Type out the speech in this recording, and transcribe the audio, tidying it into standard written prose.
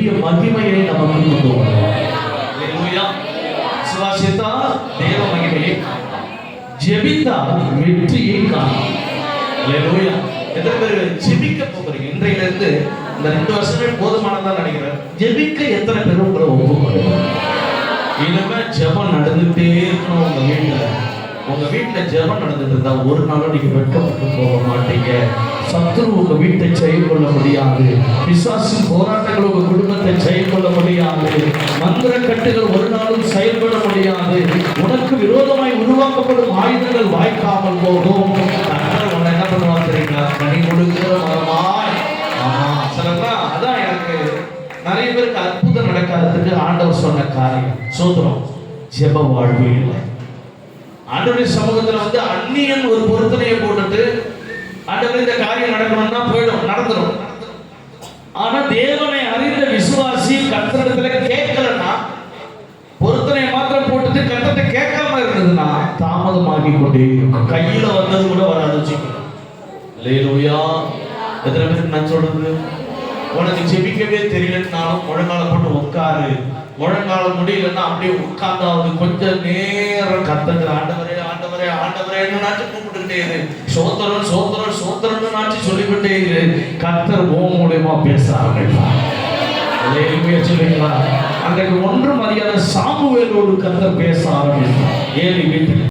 பெரிய மகிமையை நமக்கு கொண்டு வருவார். அல்லேலூயா. விசுவாசித்தால் தேவ மகிமையை, ஜெபித்தால் வெற்றியை காணும். அல்லேலூயா. எத்தனை பேர் ஜெபிக்க போகிறீங்க? இன்றையிலிருந்து இந்த 2 வருஷமே போதுமானதான் நினைக்கிறேன். ஜெபிக்க எத்தனை பேர் உங்களை ஒப்புக்கொள்ளுங்க? இனிமே ஜெபம் நடந்துட்டே இருக்கணும். உங்க வீட்டுல ஜெபம் நடந்துட்டு இருந்தா ஒரு நாளும் நீங்க வெட்கப்பட்டு போக மாட்டீங்க. சத்துரு உங்க வீட்டை செயல்கொள்ள முடியாது. பிசாசின் போராட்டங்கள் உங்க குடும்பத்தை செயல்கொள்ள முடியாது. மந்திர கட்டுகள் ஒரு நாளும் செயல்பட முடியாது. உனக்கு விரோதமாய் உருவாக்கப்படும் ஆயுதங்கள் வாய்க்காமல் போகும். உன்னை என்ன பண்ணுவாங்க தெரியுங்களா? கனி கொடுக்கிற மரமாய். சிலர்லாம் அதான் எனக்கு நிறைய பேருக்கு அற்புதம் நடக்காததுக்கு ஆண்டவர் சொன்ன காரியம் சோதரம் ஜெப வாழ்வு இல்லை. ஆண்டவருடைய சமூகத்துல வந்து அந்நியன் ஒரு பொருத்தனையை போட்டுட்டு ஆண்டவர் இந்த காரியம் நடக்கணும்னா போயிடும், நடந்துடும். ஆனா தேவனை அறிந்த விசுவாசி கர்த்தரிடத்துல கேட்கலன்னா, பொருத்தனையை மாத்திரம் போட்டுட்டு கர்த்தரை கேட்காம இருந்ததுன்னா தாமதமாகி கொண்டே இருக்கும். கையில வந்தது கூட வராது. அல்லேலூயா. எத்தனை பேருக்கு நான் சொல்றது? உனக்கு ஜெபிக்கவே தெரியலன்னாலும் முழங்கால போட்டு உட்காரு. முழங்கால முடியலன்னா அப்படியே உட்கார்ந்தாவது கொஞ்ச நேரம் கர்த்தர் ஆண்டவரே ஆண்டவரே ஆண்டவரேன்னு நாச்சு கூப்பிட்டுக்கிட்டே இரு. சோத்திரம் சோத்திரம் சோத்திரம்னு நாச்சு சொல்லிக்கிட்டே இரு. கர்த்தர் ஓ மூலமா பேச ஆரம்பிப்பார். சொல்லுங்களா? அன்றைக்கு ஒன்றும் அறியாத சாமுவேலோடு கர்த்தர் பேச ஆரம்பித்தார். ஏழு வீட்டில்